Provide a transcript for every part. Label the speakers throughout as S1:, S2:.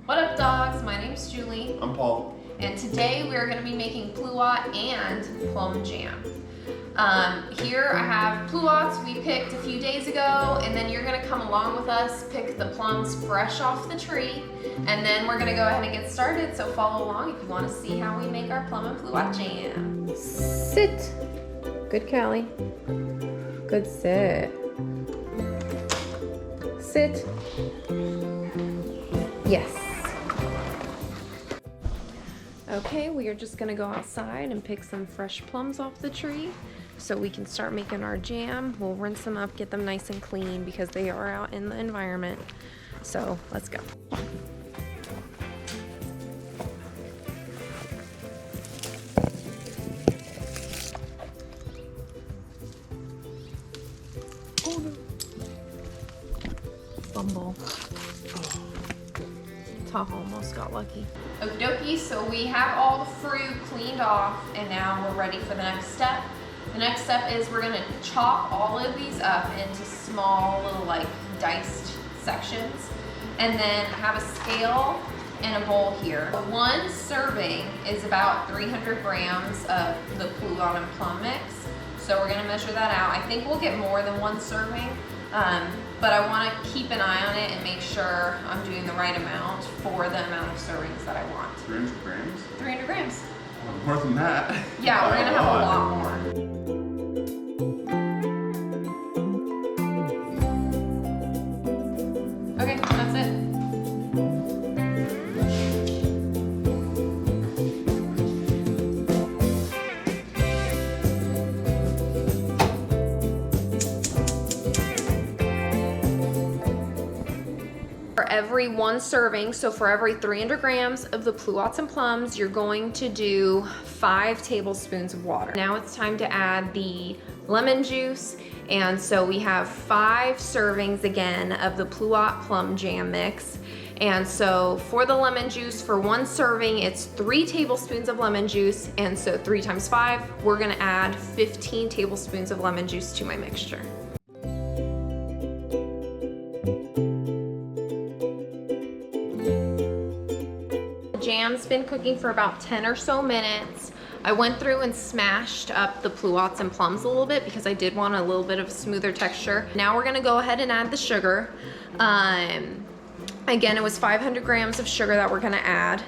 S1: What up, dogs? My name's Julie.
S2: I'm Paul.
S1: And today we are going to be making Pluot and Plum Jam. Here I have pluots we picked a few days ago, and then you're going to come along with us, pick the plums fresh off the tree, and then we're going to go ahead and get started. So follow along if you want to see how we make our Plum and Pluot Jam.
S3: Sit. Good, Callie. Good sit. Sit. Yes. Okay, we are just gonna go outside and pick some fresh plums off the tree so we can start making our jam. We'll rinse them up, get them nice and clean because they are out in the environment. So let's go. Oh no. Fumble. Tahoe almost got lucky.
S1: Okie dokie, so we have all the fruit cleaned off, and now we're ready for the next step. The next step is we're gonna chop all of these up into small little like diced sections, and then have a scale and a bowl here. One serving is about 300 grams of the Pluot and Plum mix. So we're gonna measure that out. I think we'll get more than one serving, but I wanna keep an eye on it and make sure I'm doing the right amount for the amount of servings that I want.
S2: 300 grams?
S1: 300 grams.
S2: More than that.
S1: Yeah, we're gonna have a lot more. Okay, that's it. For every one serving, so for every 300 grams of the pluots and plums, you're going to do 5 tablespoons of water. Now it's time to add the lemon juice, and so we have 5 servings again of the Pluot Plum Jam mix. And so for the lemon juice, for one serving, it's 3 tablespoons of lemon juice, and so 3 times 5, we're gonna add 15 tablespoons of lemon juice to my mixture. Jam's been cooking for about 10 or so minutes. I went through and smashed up the pluots and plums a little bit because I did want a little bit of a smoother texture. Now we're gonna go ahead and add the sugar. Again, it was 500 grams of sugar that we're gonna add.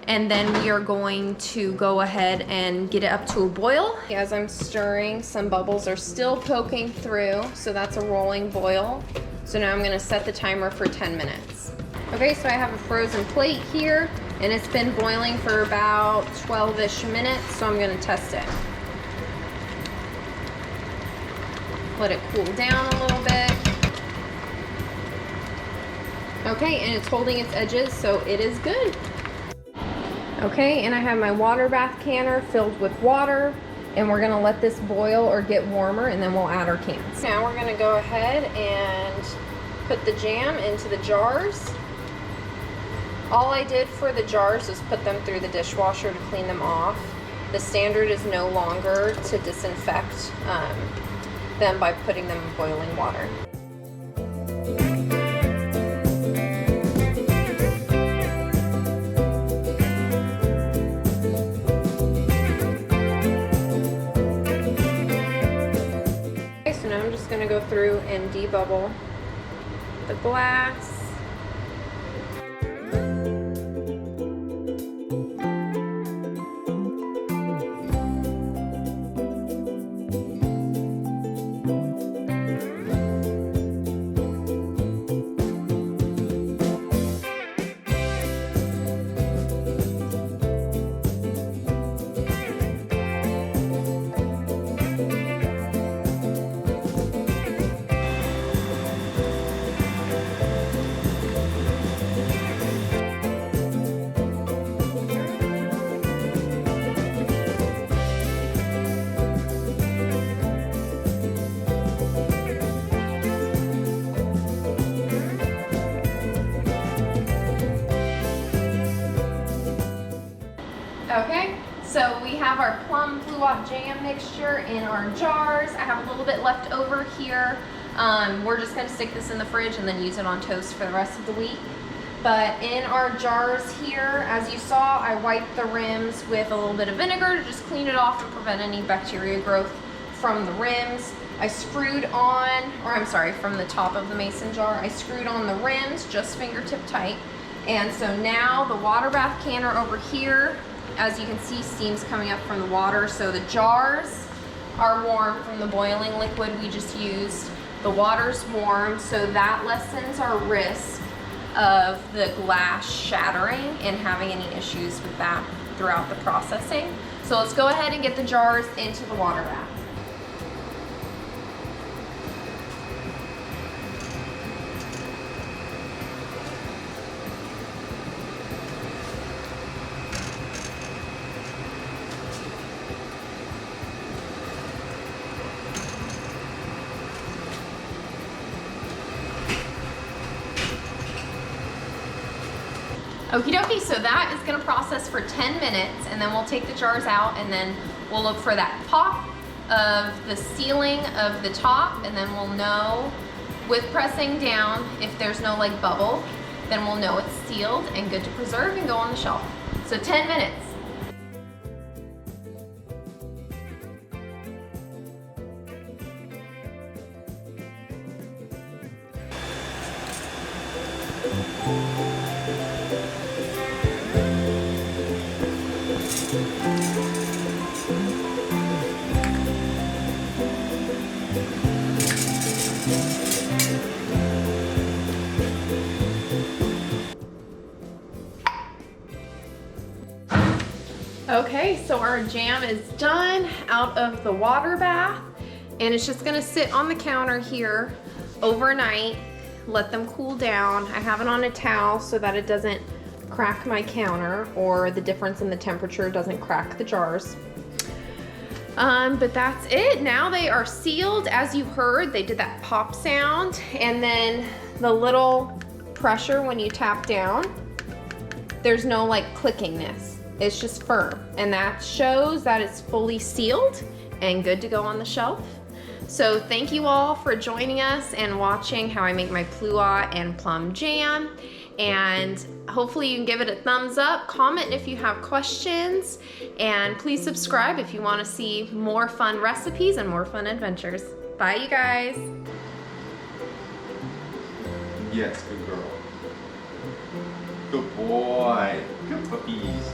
S1: And then we are going to go ahead and get it up to a boil. As I'm stirring, some bubbles are still poking through, so that's a rolling boil. So now I'm gonna set the timer for 10 minutes. Okay, so I have a frozen plate here, and it's been boiling for about 12-ish minutes, so I'm gonna test it. Let it cool down a little bit. Okay, and it's holding its edges, so it is good. Okay, and I have my water bath canner filled with water, and we're gonna let this boil or get warmer, and then we'll add our cans. Now we're gonna go ahead and put the jam into the jars. All I did for the jars is put them through the dishwasher to clean them off. The standard is no longer to disinfect them by putting them in boiling water. Okay, so now I'm just gonna go through and debubble the glass. Okay, so we have our Plum Pluot Jam mixture in our jars. I have a little bit left over here. We're just gonna stick this in the fridge and then use it on toast for the rest of the week.
S3: But in our jars here, as you saw, I wiped the rims with a little bit of vinegar to just clean it off and prevent any bacteria growth from the rims. I screwed on, or I'm sorry, from the top of the mason jar, I screwed on the rims just fingertip tight. And so now the water bath canner over here, as you can see, steam's coming up from the water. So the jars are warm from the boiling liquid we just used. The water's warm, so that lessens our risk of the glass shattering and having any issues with that throughout the processing. So let's go ahead and get the jars into the water bath. Okie dokie, so that is gonna process for 10 minutes and then we'll take the jars out and then we'll look for that pop of the sealing of the top, and then we'll know with pressing down, if there's no like bubble, then we'll know it's sealed and good to preserve and go on the shelf. So 10 minutes. Okay, so our jam is done out of the water bath, and it's just gonna sit on the counter here overnight, let them cool down. I have it on a towel so that it doesn't crack my counter, or the difference in the temperature doesn't crack the jars. But that's it. Now they are sealed. As you heard, they did that pop sound, and then the little pressure when you tap down, there's no like clickingness. It's just firm, and that shows that it's fully sealed and good to go on the shelf. So thank you all for joining us and watching how I make my Pluot and Plum Jam. And hopefully you can give it a thumbs up, comment if you have questions, and please subscribe if you want to see more fun recipes and more fun adventures. Bye, you guys.
S2: Yes, good girl. Good boy. Good puppies.